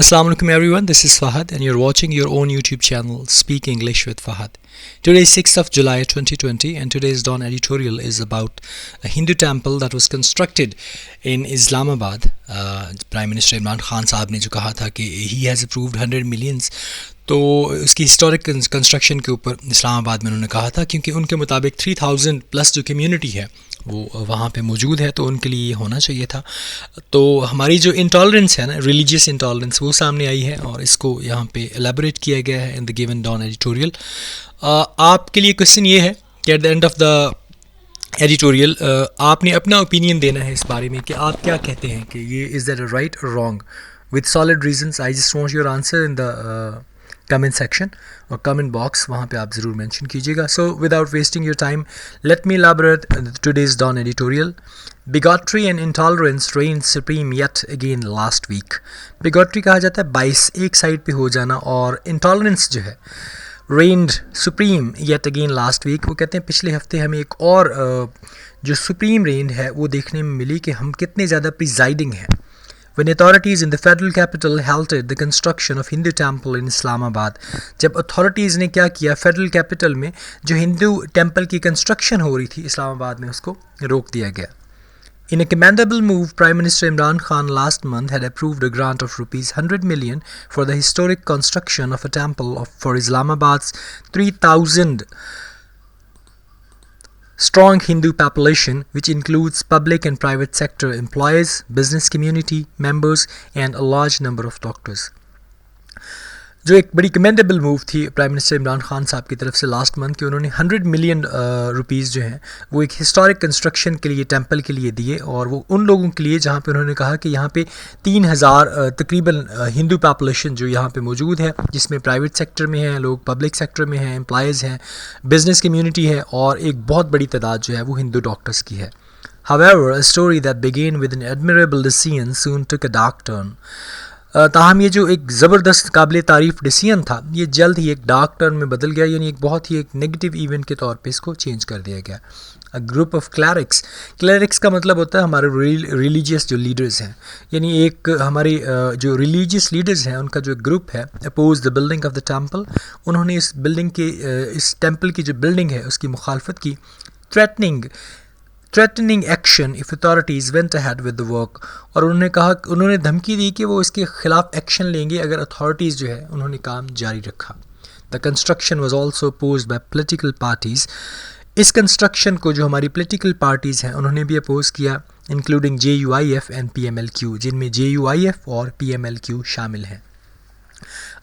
Assalamu alaikum everyone, this is Fahad and you're watching your own YouTube channel Speak English with Fahad. Today is 6th of July 2020 and today's Dawn editorial is about a Hindu temple that was constructed in Islamabad. Prime Minister Imran Khan साहब ने जो कहा था कि he has approved 100 millions, तो उसकी historic construction के ऊपर इस्लामाबाद में उन्होंने कहा था क्योंकि उनके मुताबिक 3000 प्लस जो कम्युनिटी है वो वहाँ पे मौजूद है, तो उनके लिए ये होना चाहिए था। तो हमारी जो इंटॉलरेंस है ना, रिलीजियस इंटॉलरेंस, वो सामने आई है और इसको यहाँ पे एलेबोरेट किया गया है in the given Dawn editorial. आपके लिए क्वेश्चन ये है कि at the end of the editorial आपने अपना ओपिनियन देना है इस बारे में कि आप क्या कहते हैं कि ये इज़ दैट राइट और wrong with solid reasons. I just want your answer in the comment section और कमेंट बॉक्स, वहाँ पे आप ज़रूर मेंशन कीजिएगा। So without wasting your time let me elaborate today's dawn editorial. Bigotry and intolerance reigned supreme yet again last week. Bigotry कहा जाता है बाइस एक साइड पे हो जाना, और intolerance जो है reigned supreme yet again last week। वो कहते हैं पिछले हफ्ते हमें एक और जो supreme reigned है वो देखने में मिली कि हम कितने ज़्यादा प्रिजाइडिंग हैं। When authorities in the federal capital halted the construction of Hindu temple in Islamabad, जब authorities ने क्या किया, फेडरल कैपिटल में जो हिंदू टेम्पल की कंस्ट्रक्शन हो रही थी इस्लामाबाद में, उसको रोक दिया गया। In a commendable move, Prime Minister Imran Khan last month had approved a grant of rupees 100 million for the historic construction of a temple for Islamabad's 3000 strong Hindu population, which includes public and private sector employees, business community members and a large number of doctors. जो एक बड़ी commendable move थी prime minister Imran Khan साहब की तरफ से last month कि उन्होंने 100 मिलियन रुपीज़ जो हैं वो एक हिस्टोरिक कंस्ट्रक्शन के लिए, टेंपल के लिए दिए, और वो उन लोगों के लिए जहाँ पे उन्होंने कहा कि यहाँ पे 3000 तकरीबन हिंदू पॉपुलेशन जो यहाँ पे मौजूद है, जिसमें प्राइवेट सेक्टर में हैं लोग, पब्लिक सेक्टर में हैं, एम्प्लॉयज़ हैं, बिजनेस कम्यूनिटी है, और एक बहुत बड़ी तादाद जो है वो हिंदू डॉक्टर्स की है। However, a story that began with an admirable decision soon took a dark turn. ताहम ये जो एक ज़बरदस्त काबिल तारीफ़ डिसीजन था, ये जल्द ही एक डार्क टर्न में बदल गया, यानी एक बहुत ही एक नेगेटिव इवेंट के तौर पे इसको चेंज कर दिया गया। अ ग्रुप ऑफ क्लैरिक्स का मतलब होता है हमारे रिलीजियस जो लीडर्स हैं, यानी एक हमारे जो रिलीजियस लीडर्स हैं उनका जो ग्रुप है, oppose the building of the temple, उन्होंने इस बिल्डिंग के इस टेम्पल की जो बिल्डिंग है उसकी मुखालफत की। Threatening action if authorities went ahead with the work, और उन्होंने धमकी दी कि वो इसके ख़िलाफ़ एक्शन लेंगे अगर अथॉरिटीज़ जो है उन्होंने काम जारी रखा। The construction was also opposed bye political parties. इस कंस्ट्रक्शन को जो हमारी पॉलिटिकल पार्टीज़ हैं उन्होंने भी अपोज़ किया, इंक्लूडिंग JUIF एंड PMLQ, जिनमें JUIF और PMLQ शामिल हैं।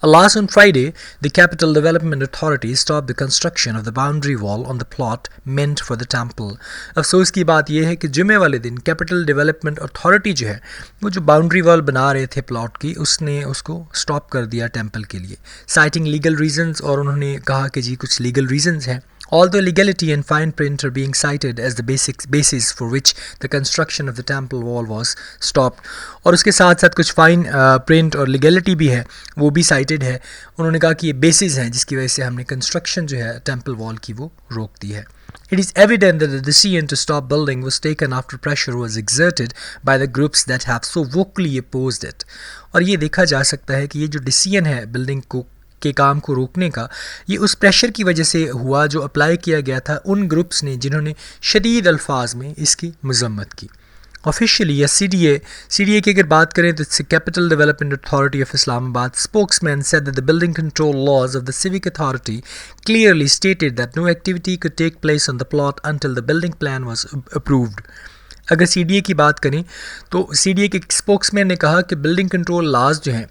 Alas, on Friday, the Capital Development Authority stopped the construction of the boundary wall on the plot meant for the temple. अफसोस की बात यह है कि जुमे वाले दिन कैपिटल डेवलपमेंट अथॉरिटी जो है वो जो बाउंड्री वॉल बना रहे थे प्लॉट की, उसने उसको स्टॉप कर दिया टेम्पल के लिए, साइटिंग लीगल रीजंस, और उन्होंने कहा कि जी कुछ लीगल रीजंस हैं। Although legality and fine print are being cited as the basis for which the construction of the temple wall was stopped, और उसके साथ साथ कुछ फाइन प्रिंट और लीगलिटी भी है, वो भी साइटेड है। उन्होंने कहा कि ये बेसिस हैं जिसकी वजह से हमने कंस्ट्रक्शन जो है टेम्पल वॉल की वो रोक दी है। It is evident that the decision to stop building was taken after pressure was exerted by the groups that have so vocally opposed it. और ये देखा जा सकता है कि ये जो डिसीजन है बिल्डिंग के काम को रोकने का, ये उस प्रेशर की वजह से हुआ जो अप्लाई किया गया था उन ग्रुप्स ने जिन्होंने शदीद अल्फाज में इसकी मजम्मत की। ऑफिशियली या CDA की अगर बात करें तो Capital Development Authority of Islamabad spokesman said that the building control laws of the civic authority clearly stated that no activity could take place on the plot until the building plan was approved. अगर CDA की बात करें तो CDA के spokesman ने कहा कि building control laws जो हैं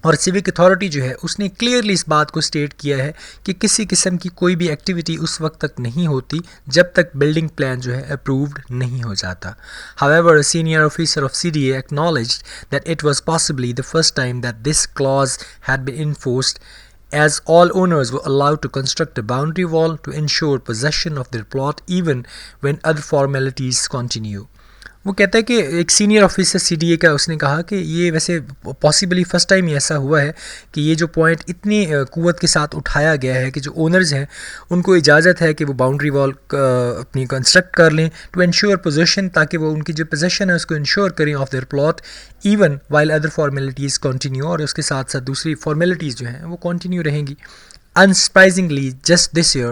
और सिविक अथॉरिटी जो है उसने क्लियरली इस बात को स्टेट किया है कि किसी किस्म की कोई भी एक्टिविटी उस वक्त तक नहीं होती जब तक बिल्डिंग प्लान जो है अप्रूव्ड नहीं हो जाता। However, a senior officer of CDA acknowledged that it was possibly the first time that this clause had been enforced, as all owners were allowed to construct a boundary wall to ensure possession of their plot even when other formalities continue. वो कहता है कि एक senior officer CDA का उसने कहा कि ये वैसे पॉसिबली फ़र्स्ट टाइम ही ऐसा हुआ है कि ये जो पॉइंट इतनी क़ुव्वत के साथ उठाया गया है कि जो ओनर्स हैं उनको इजाज़त है कि वो बाउंड्री वॉल अपनी कंस्ट्रक्ट कर लें टू इंश्योर पोजीशन, ताकि वो उनकी जो पोजीशन है उसको इंश्योर करें of their plot even while other formalities continue, और उसके साथ साथ दूसरी फॉर्मेलिटीज़ जो हैं वो कंटिन्यू रहेंगी। Unsurprisingly, just this year,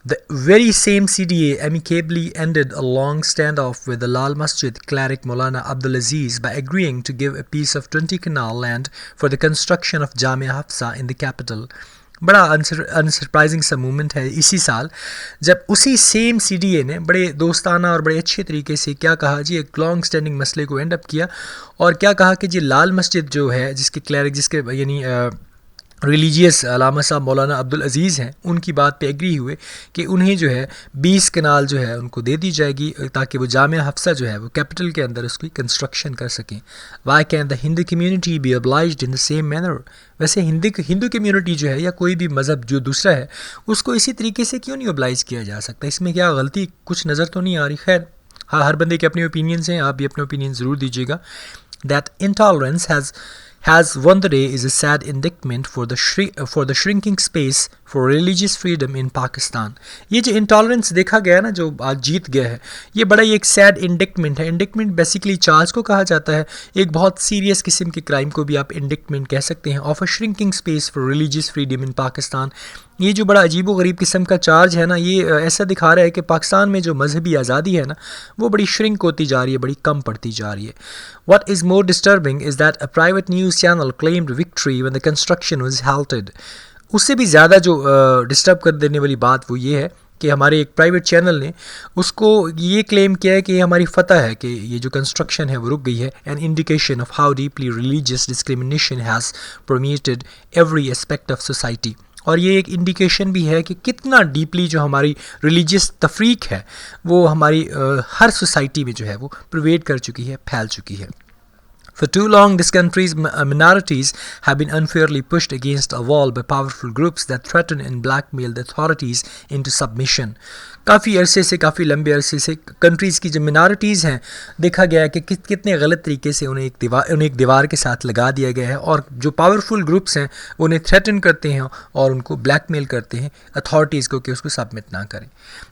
the very same CDA amicably ended a long standoff with the Lal Masjid cleric Maulana Abdul Aziz by agreeing to give a piece of 20 canal land for the construction of Jamia Hafsa in the capital. बड़ा अनसरप्राइजिंग सा movement है इसी साल, जब उसी same CDA ने बड़े दोस्ताना और बड़े अच्छे तरीके से क्या कहा जी, एक लॉन्ग स्टैंडिंग मसले को एंड अप किया और क्या कहा कि जी लाल मस्जिद जो है जिसके क्लैरिक जिसके यानी रिलीजियस अलामा साहब मौलाना अब्दुल अज़ीज़ हैं, उनकी बात पे एग्री हुए कि उन्हें जो है 20 कनाल जो है उनको दे दी जाएगी ताकि वो जामिया हफ्सा जो है वो कैपिटल के अंदर उसकी कंस्ट्रक्शन कर सकें। Why can the Hindu community be obliged in the same manner? वैसे हिंदू कम्युनिटी जो है या कोई भी मज़हब जो दूसरा है उसको इसी तरीके से क्यों नहीं oblige किया जा सकता? इसमें क्या गलती कुछ नज़र तो नहीं आ रही? खैर हाँ, हर बंदे के अपने ओपिनियंस हैं, आप भी अपने ओपिनियन ज़रूर दीजिएगा। That intolerance has won the day is a sad indictment for the shrinking space for religious freedom in Pakistan. ये जो इंटॉलरेंस देखा गया ना, जो आज जीत गया है, ये बड़ा ही एक सैड इंडिक्टमेंट है। इंडिक्टमेंट बेसिकली चार्ज को कहा जाता है, एक बहुत सीरियस किस्म के क्राइम को भी आप इंडिक्टमेंट कह सकते हैं, of a shrinking space for religious freedom इन पाकिस्तान। ये जो बड़ा अजीब व गरीब किस्म का चार्ज है ना, ये ऐसा दिखा रहा है कि पाकिस्तान में जो मजहबी आज़ादी है ना वो बड़ी श्रिंक होती जा रही है, बड़ी कम पड़ती जा रही है। What is more disturbing is that a private news channel claimed victory when the construction was halted. उससे भी ज़्यादा जो डिस्टर्ब कर देने वाली बात वो ये है कि हमारे एक प्राइवेट चैनल ने उसको ये क्लेम किया है कि ये हमारी फतह है कि ये जो कंस्ट्रक्शन है वो रुक गई है, an indication of how deeply religious discrimination has permeated every aspect of society. और ये एक इंडिकेशन भी है कि कितना डीपली जो हमारी रिलीजियस तफरीक है वो हमारी हर सोसाइटी में जो है वो प्रवेड कर चुकी है, फैल चुकी है। For too long, this country's minorities have been unfairly pushed against a wall by powerful groups that threaten and blackmail the authorities into submission. काफ़ी अरसे से, काफ़ी लंबे अरसे से कंट्रीज़ की जो मिनॉरिटीज़ हैं देखा गया है कि कितने गलत तरीके से उन्हें एक दीवार के साथ लगा दिया गया है, और जो पावरफुल ग्रुप्स हैं उन्हें थ्रेटन करते हैं और उनको ब्लैकमेल करते हैं अथॉरिटीज़ को कि उसको सबमिट ना करें।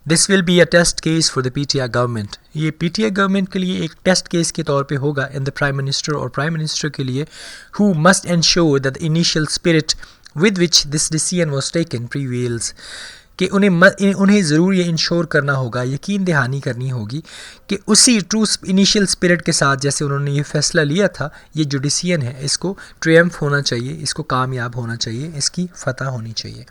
This will be a test case for the PTI government. ये PTI गवर्नमेंट के लिए एक टेस्ट केस के तौर पे होगा इन द प्राइम मिनिस्टर और प्राइम मिनिस्टर के लिए, who must ensure that the initial spirit with which this decision was taken prevails. कि उन्हें ज़रूर ये इंश्योर करना होगा, यकीन दहानी करनी होगी कि उसी ट्रू इनिशियल स्पिरिट के साथ जैसे उन्होंने ये फ़ैसला लिया था, ये जो डिसीजन है इसको ट्रियम्फ होना चाहिए, इसको कामयाब होना चाहिए, इसकी फतह होनी चाहिए।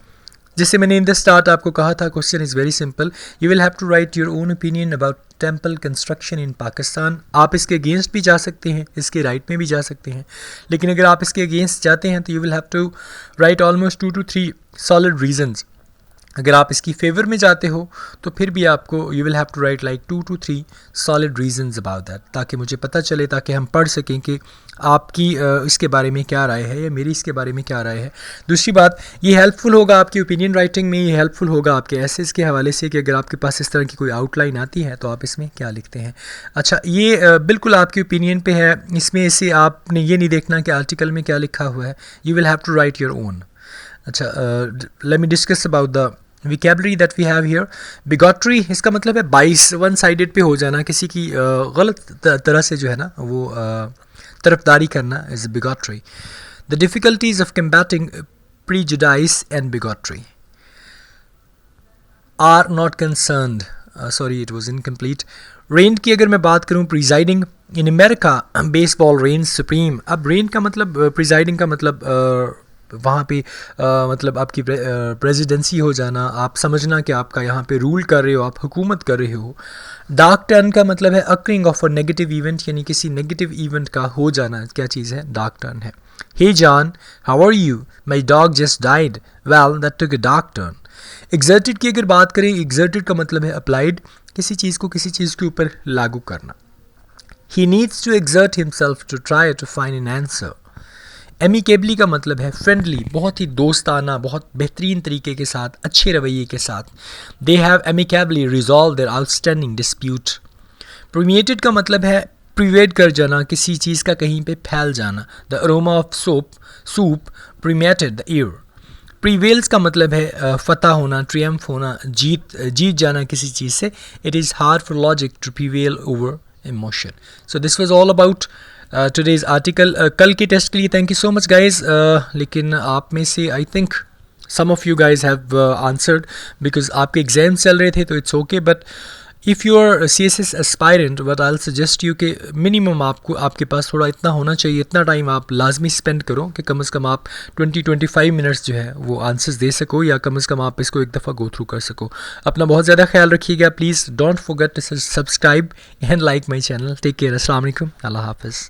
जैसे मैंने इन द स्टार्ट आपको कहा था, question is very simple, you will have to write your own opinion about temple construction in Pakistan. आप इसके अगेंस्ट भी जा सकते हैं, इसके राइट में भी जा सकते हैं, लेकिन अगर आप इसके अगेंस्ट जाते हैं तो you will have to write almost 2 to 3 solid reasons. अगर आप इसकी फेवर में जाते हो तो फिर भी आपको you will have to write like 2 to 3 solid reasons about that, ताकि मुझे पता चले, ताकि हम पढ़ सकें कि आपकी इसके बारे में क्या राय है या मेरी इसके बारे में क्या राय है। दूसरी बात, ये हेल्पफुल होगा आपकी ओपिनियन राइटिंग में, ये हेल्पफुल होगा आपके एसेस के हवाले से कि अगर आपके पास इस तरह की कोई आउटलाइन आती है तो आप इसमें क्या लिखते हैं। अच्छा, ये बिल्कुल आपकी ओपिनियन पे है, इसमें से आपने ये नहीं देखना कि आर्टिकल में क्या लिखा हुआ है, you will have to write your own. अच्छा, let me discuss about the vocabulary that we have here. Bigotry इसका मतलब है बाइस, वन साइडेड पे हो जाना, किसी की गलत तरह से जो है ना वो तरफदारी करना is bigotry. The difficulties of combating prejudice and bigotry are not concerned, sorry it was incomplete. Reign की अगर मैं बात करूँ, presiding in America baseball reign supreme. अब रेन का मतलब प्रिजाइडिंग का मतलब वहाँ पे मतलब आपकी प्रेसिडेंसी हो जाना, आप समझना कि आपका यहाँ पे रूल कर रहे हो, आप हुकूमत कर रहे हो। डार्क टर्न का मतलब है occurring of a negative event, यानी किसी नेगेटिव इवेंट का हो जाना, क्या चीज़ है, डार्क टर्न है। Hey John, how are you, my dog just died, well that took a dark turn. Exerted की अगर बात करें, एग्जर्टेड का मतलब है अप्लाइड, किसी चीज़ को किसी चीज़ के ऊपर लागू करना। He needs to exert himself to try to find an answer. Amicably का मतलब है फ्रेंडली, बहुत ही दोस्ताना, बहुत बेहतरीन तरीके के साथ, अच्छे रवैये के साथ। They have amicably resolve their outstanding dispute. Permeated का मतलब है प्रीवेड कर जाना, किसी चीज़ का कहीं पे फैल जाना. The aroma of soup permeated the air. Prevails का मतलब है फतह होना, ट्रियम्फ होना, जीत जाना किसी चीज़ से. It is hard for logic to prevail over emotion. So this was all about today's article. कल के टेस्ट के लिए thank you so much guys. लेकिन आप में से I think some of you guys have answered because आपके exams चल रहे थे, तो it's okay. But if you are CSS aspirant, but I suggest you कि मिनिमम आपके पास थोड़ा इतना होना चाहिए, इतना टाइम आप लाजमी स्पेंड करो कि कम से कम आप 20-25 मिनट्स जो है वो आंसर्स दे सको, या कम से कम आप इसको एक दफ़ा गो थ्रू कर सको. अपना बहुत ज़्यादा ख्याल रखिएगा. Please don't forget to subscribe and like my channel. Take care. अस्सलाम वालेकुम. अल्लाह हाफ़िज़.